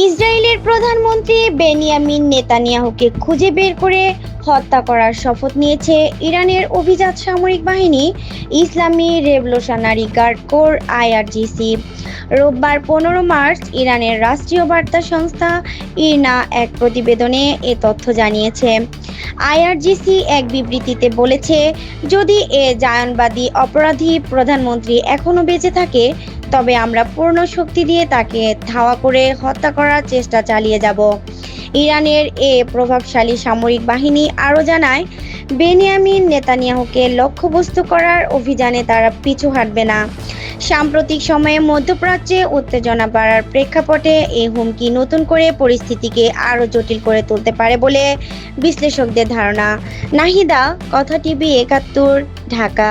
ইসরায়েলের প্রধানমন্ত্রী বেনিয়ামিন নেতানিয়াহুকে খুঁজে বের করে হত্যা করার শপথ নিয়েছে ইরানের অভিজাত সামরিক বাহিনী ইসলামী রেভলিউশনারি গার্ড কোর আইআরজিসি। রোববার 15 মার্চ ইরানের রাষ্ট্রীয় বার্তা সংস্থা ইরনা এক প্রতিবেদনে এ তথ্য জানিয়েছে। আইআরজিসি এক বিবৃতিতে বলেছে, যদি এ জায়নবাদী অপরাধী প্রধানমন্ত্রী এখনও বেঁচে থাকে তবে আমরা পূর্ণ শক্তি দিয়ে তাকে ধাওয়া করে হত্যা করার চেষ্টা চালিয়ে যাব। ইরানের এ প্রভাবশালী সামরিক বাহিনী আরও জানায়, বেনিয়ামিন নেতানিয়াহুকে লক্ষ্যবস্তু করার অভিযানে তারা পিছু হাঁটবে না। সাম্প্রতিক সময়ে মধ্যপ্রাচ্যে উত্তেজনা বাড়ার প্রেক্ষাপটে এই হুমকি নতুন করে পরিস্থিতিকে আরও জটিল করে তুলতে পারে বলে বিশ্লেষকদের ধারণা। নাহিদা, কথা টিভি ৭১, ঢাকা।